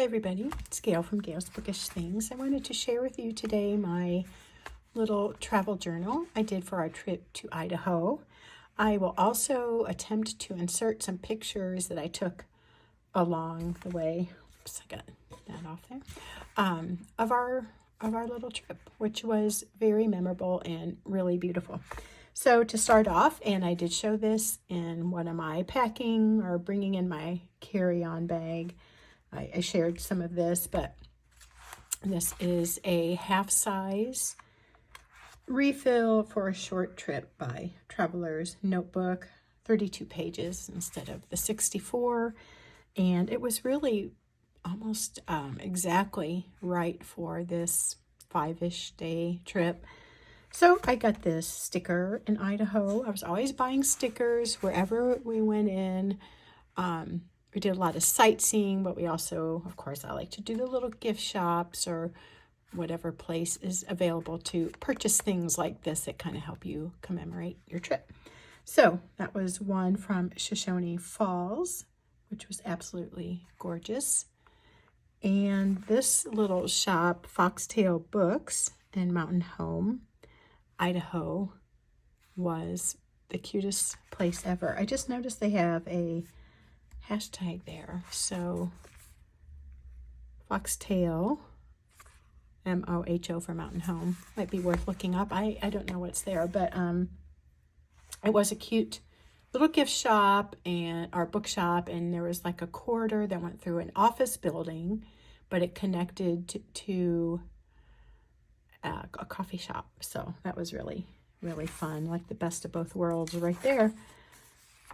everybody, it's Gail from Gail's Bookish Things. I wanted to share with you today my little travel journal I did for our trip to Idaho. I will also attempt to insert some pictures that I took along the way. Oops, I got that off there. Of our little trip, which was very memorable and really beautiful. So to start off, and I did show this in one of my packing or bringing in my carry-on bag. I shared some of this, but this is a half-size refill for a short trip by Traveler's Notebook, 32 pages instead of the 64, and it was really almost exactly right for this 5-ish day trip. So I got this sticker in Idaho. I was always buying stickers wherever we went in. We did a lot of sightseeing, but we also, of course, I like to do the little gift shops or whatever place is available to purchase things like this that kind of help you commemorate your trip. So that was one from Shoshone Falls, which was absolutely gorgeous. And this little shop, Foxtail Books in Mountain Home, Idaho, was the cutest place ever. I just noticed they have a hashtag there. So Foxtail, M-O-H-O for Mountain Home. Might be worth looking up. I don't know what's there, but it was a cute little gift shop and our bookshop, and there was like a corridor that went through an office building, but it connected to a coffee shop. So that was really, really fun. Like the best of both worlds right there.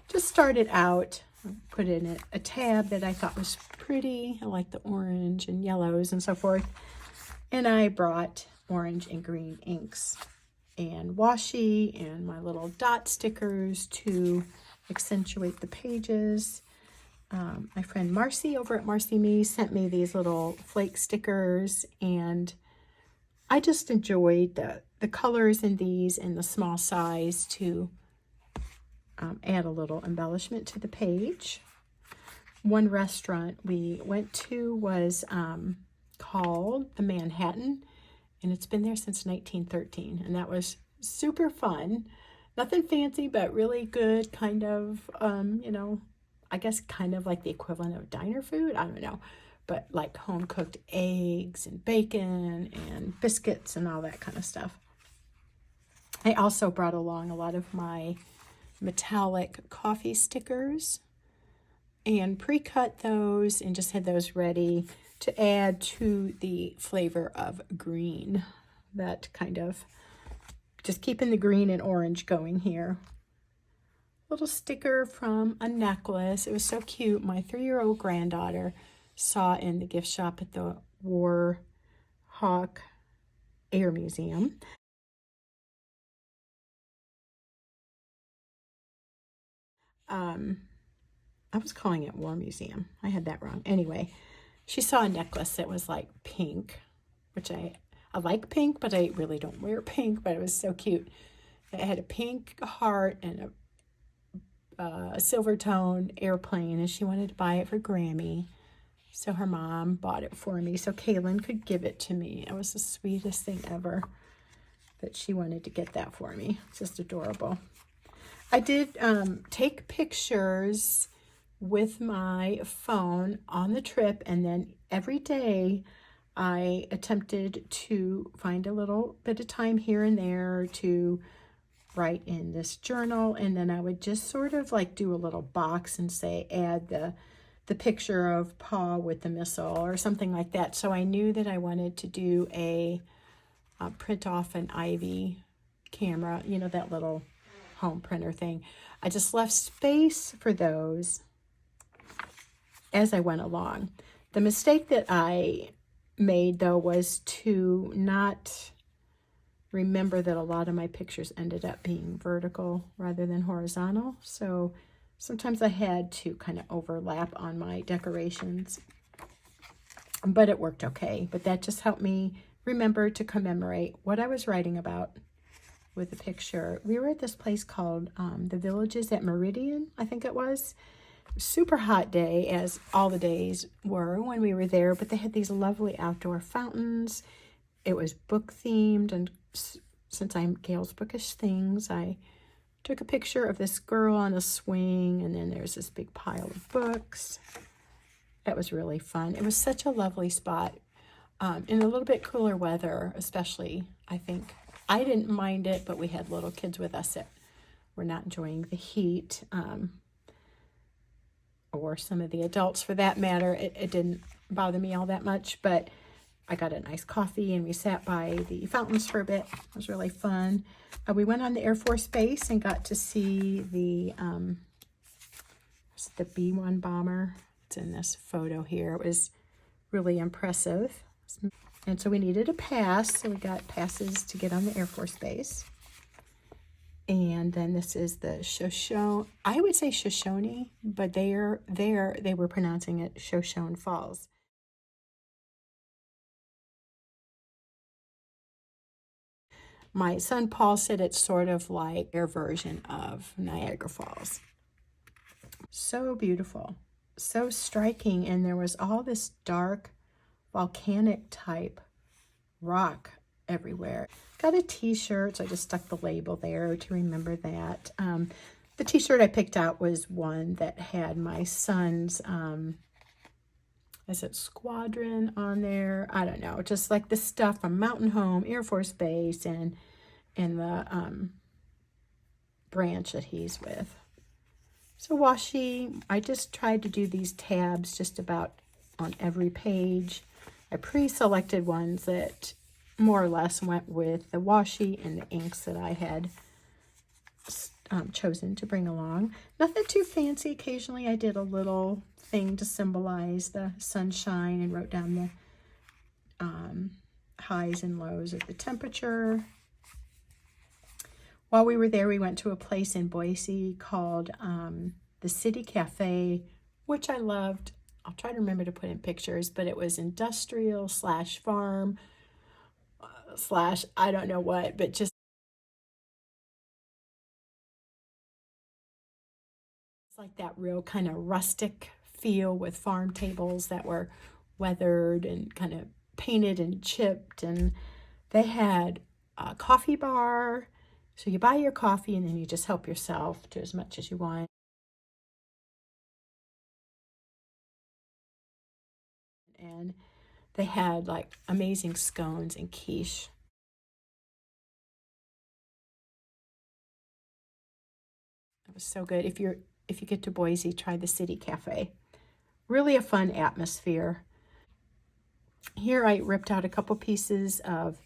Just started out, put in a tab that I thought was pretty. I like the orange and yellows and so forth. And I brought orange and green inks and washi and my little dot stickers to accentuate the pages. My friend Marcy over at Marcy Me sent me these little flake stickers, and I just enjoyed the colors in these and the small size to add a little embellishment to the page. One restaurant we went to was called the Manhattan, and it's been there since 1913, and that was super fun. Nothing fancy, but really good, kind of, I guess kind of like the equivalent of diner food. I don't know, but like home-cooked eggs and bacon and biscuits and all that kind of stuff. I also brought along a lot of my metallic coffee stickers and pre-cut those and just had those ready to add to the flavor of green. That kind of just keeping the green and orange going here. Little sticker from a necklace. It was so cute. My 3-year-old granddaughter saw in the gift shop at the War Hawk Air Museum. I was calling it War Museum. I had that wrong. Anyway, she saw a necklace that was like pink, which I like pink, but I really don't wear pink, but it was so cute. It had a pink heart and a silver tone airplane, and she wanted to buy it for Grammy. So her mom bought it for me so Kaylin could give it to me. It was the sweetest thing ever that she wanted to get that for me. It's just adorable. I did take pictures with my phone on the trip, and then every day I attempted to find a little bit of time here and there to write in this journal, and then I would just sort of like do a little box and say add the picture of Paw with the missile or something like that. So I knew that I wanted to do a print off an Ivy camera, you know, that little home printer thing. I just left space for those as I went along. The mistake that I made, though, was to not remember that a lot of my pictures ended up being vertical rather than horizontal. So sometimes I had to kind of overlap on my decorations, but it worked okay. But that just helped me remember to commemorate what I was writing about with the picture. We were at this place called the Villages at Meridian, I think it was. super hot day, as all the days were when we were there, but they had these lovely outdoor fountains. It was book themed, and since I'm Gail's Bookish Things, I took a picture of this girl on a swing, and then there's this big pile of books. That was really fun. It was such a lovely spot. In a little bit cooler weather, especially, I think. I didn't mind it, but we had little kids with us that were not enjoying the heat, or some of the adults for that matter. It didn't bother me all that much, but I got a nice coffee and we sat by the fountains for a bit. It was really fun. We went on the Air Force Base and got to see the B-1 bomber. It's in this photo here. It was really impressive. And so we needed a pass, so we got passes to get on the Air Force Base. And then this is the Shoshone, I would say Shoshone, but they were pronouncing it Shoshone Falls. My son Paul said it's sort of like their version of Niagara Falls. So beautiful, so striking, and there was all this dark volcanic type rock everywhere. Got a t-shirt, so I just stuck the label there to remember that. The t-shirt I picked out was one that had my son's, is it Squadron on there? I don't know, just like the stuff from Mountain Home, Air Force Base, and the branch that he's with. So washi, I just tried to do these tabs just about on every page. I pre-selected ones that more or less went with the washi and the inks that I had chosen to bring along. Nothing too fancy. Occasionally I did a little thing to symbolize the sunshine and wrote down the highs and lows of the temperature. While we were there, we went to a place in Boise called the City Cafe, which I loved. I'll try to remember to put in pictures, but it was industrial slash farm slash I don't know what, but just like that real kind of rustic feel with farm tables that were weathered and kind of painted and chipped. And they had a coffee bar. So you buy your coffee and then you just help yourself to as much as you want. And they had like amazing scones and quiche. It was so good. If you get to Boise, try the City Cafe. Really a fun atmosphere. Here I ripped out a couple pieces of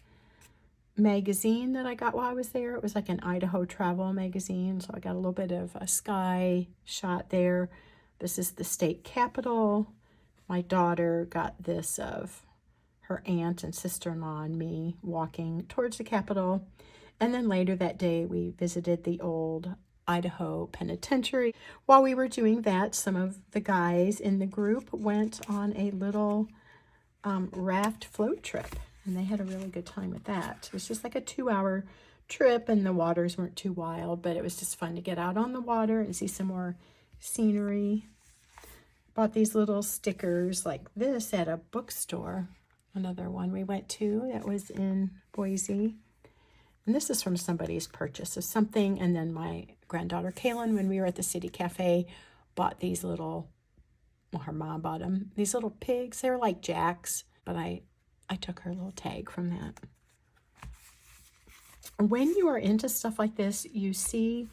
magazine that I got while I was there. It was like an Idaho travel magazine, so I got a little bit of a sky shot there. This is the state capitol. My daughter got this of her aunt and sister-in-law and me walking towards the capitol. And then later that day, we visited the old Idaho penitentiary. While we were doing that, some of the guys in the group went on a little raft float trip, and they had a really good time with that. It was just like a 2-hour trip, and the waters weren't too wild, but it was just fun to get out on the water and see some more scenery. Bought these little stickers like this at a bookstore. Another one we went to that was in Boise. And this is from somebody's purchase of something. And then my granddaughter Kaylin, when we were at the City Cafe, bought these little, well, her mom bought them, these little pigs. They were like jacks, but I took her little tag from that. When you are into stuff like this, you see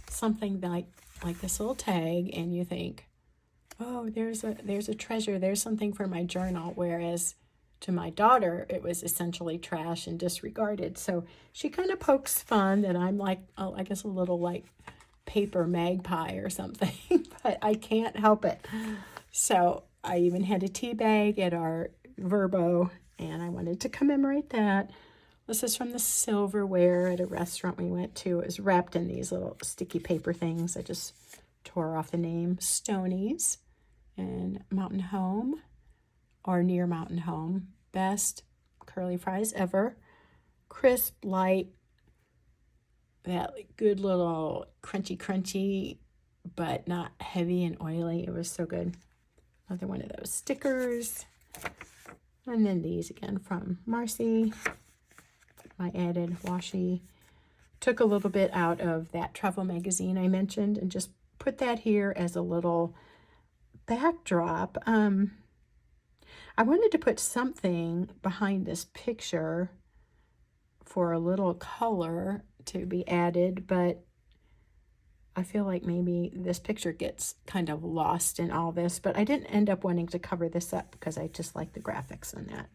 something like this little tag and you think, oh, there's a treasure, there's something for my journal, whereas to my daughter, it was essentially trash and disregarded. So she kind of pokes fun that I'm like, oh, I guess a little like paper magpie or something, but I can't help it. So I even had a tea bag at our Verbo, and I wanted to commemorate that. This is from the silverware at a restaurant we went to. It was wrapped in these little sticky paper things. I just tore off the name, Stonies, and Mountain Home, or near Mountain Home. Best curly fries ever. Crisp, light, that good little crunchy but not heavy and oily. It was so good. Another one of those stickers. And then these again from Marcy. My added washi. Took a little bit out of that travel magazine I mentioned and just put that here as a little backdrop. I wanted to put something behind this picture for a little color to be added, but I feel like maybe this picture gets kind of lost in all this, but I didn't end up wanting to cover this up because I just like the graphics in that.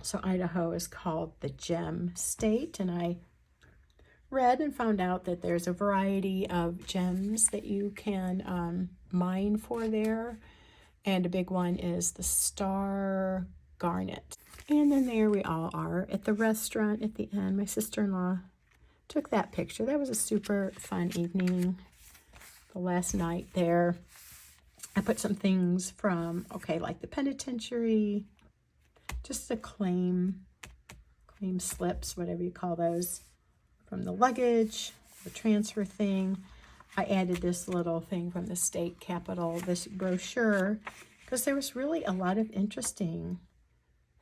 So Idaho is called the Gem State, and I read and found out that there's a variety of gems that you can mine for there, and a big one is the star garnet. And then there we all are at the restaurant at the end. My sister-in-law took that picture. That was a super fun evening, the last night there. I put some things from, okay, like the penitentiary, just the claim slips, whatever you call those, from the luggage, the transfer thing. I added this little thing from the state capitol, this brochure, because there was really a lot of interesting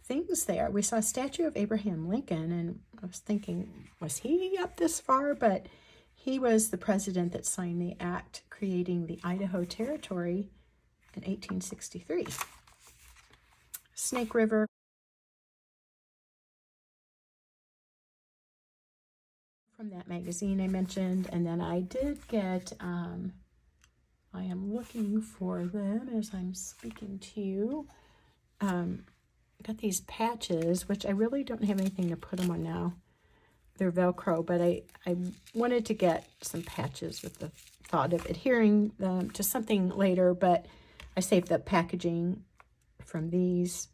things there. We saw a statue of Abraham Lincoln, and I was thinking, was he up this far? But he was the president that signed the act creating the Idaho Territory in 1863. Snake River. From that magazine I mentioned, and then I did get, I am looking for them as I'm speaking to you. Got these patches, which I really don't have anything to put them on now. They're Velcro, but I wanted to get some patches with the thought of adhering them to something later, but I saved the packaging from these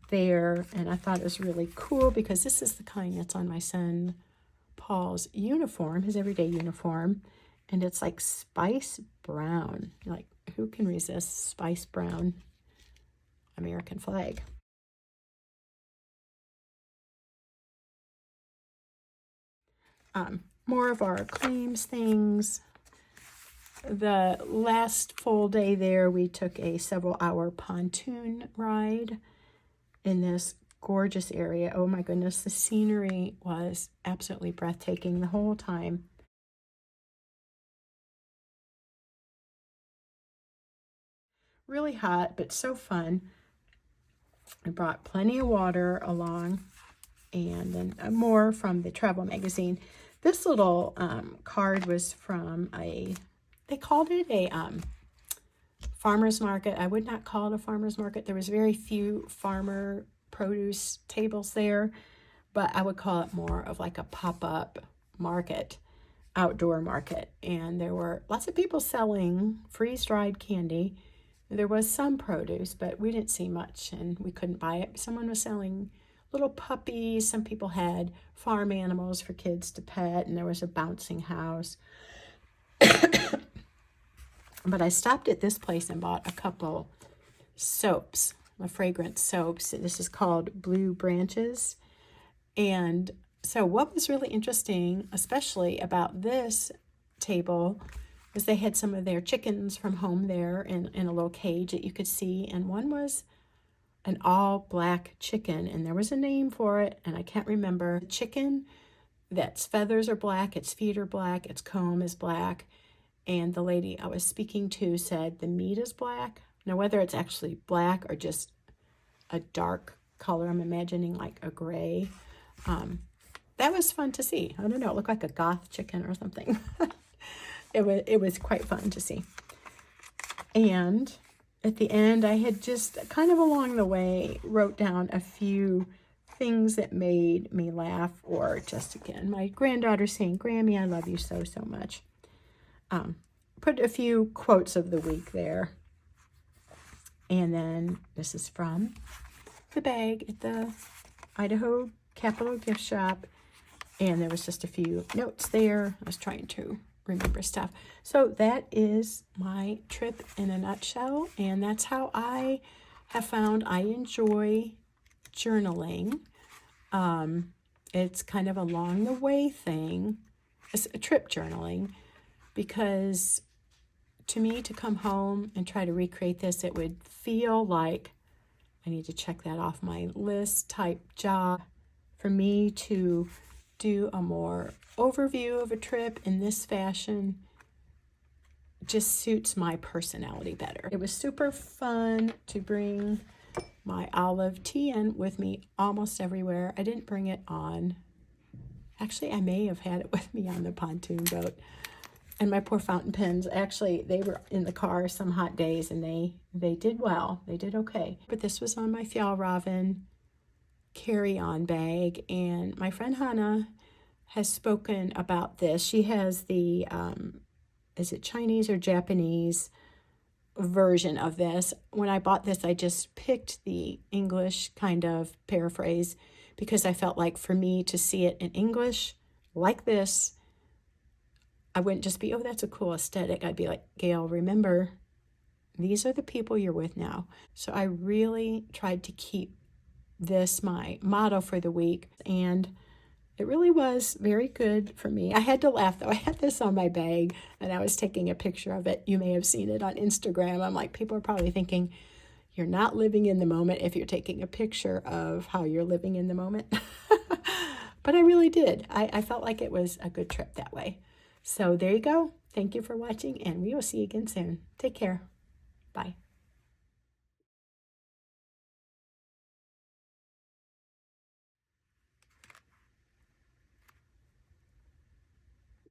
there, and I thought it was really cool because this is the kind that's on my son Paul's uniform, his everyday uniform, and it's like spice brown. Like, who can resist spice brown American flag? More of our claims things. The last full day there, we took a several-hour pontoon ride in this gorgeous area. Oh my goodness, the scenery was absolutely breathtaking the whole time. Really hot, but so fun. I brought plenty of water along, and then more from the travel magazine. This little card was from they called it a farmer's market. I would not call it a farmer's market. There was very few farmer produce tables there, but I would call it more of like a pop-up market, outdoor market. And there were lots of people selling freeze-dried candy. There was some produce, but we didn't see much and we couldn't buy it. Someone was selling little puppies. Some people had farm animals for kids to pet, and there was a bouncing house. But I stopped at this place and bought a couple soaps, fragrance soaps. This is called Blue Branches. And so what was really interesting, especially about this table, was they had some of their chickens from home there in a little cage that you could see. And one was an all black chicken, and there was a name for it, and I can't remember. The chicken, that's feathers are black, its feet are black, its comb is black. And the lady I was speaking to said the meat is black. Now, whether it's actually black or just a dark color, I'm imagining like a gray. That was fun to see. I don't know, it looked like a goth chicken or something. It was quite fun to see. And at the end, I had just kind of along the way wrote down a few things that made me laugh, or just, again, my granddaughter saying, "Grammy, I love you so, so much." Put a few quotes of the week there. And then this is from the bag at the Idaho Capitol gift shop. And there was just a few notes there. I was trying to remember stuff. So that is my trip in a nutshell. And that's how I have found I enjoy journaling. It's kind of along the way thing. It's a trip journaling. because to me, to come home and try to recreate this, it would feel like I need to check that off my list type job. For me to do a more overview of a trip in this fashion just suits my personality better. It was super fun to bring my olive tea in with me almost everywhere. I didn't bring it on. Actually, I may have had it with me on the pontoon boat. And my poor fountain pens, actually, they were in the car some hot days, and they did well. They did okay. But this was on my Fjallraven carry-on bag, and my friend Hannah has spoken about this. She has the, is it Chinese or Japanese version of this. When I bought this, I just picked the English kind of paraphrase because I felt like for me to see it in English like this, I wouldn't just be, oh, that's a cool aesthetic. I'd be like, Gail, remember, these are the people you're with now. So I really tried to keep this my motto for the week, and it really was very good for me. I had to laugh, though. I had this on my bag, and I was taking a picture of it. You may have seen it on Instagram. I'm like, people are probably thinking, you're not living in the moment if you're taking a picture of how you're living in the moment. But I really did. I felt like it was a good trip that way. So there you go. Thank you for watching, and we will see you again soon. Take care. Bye.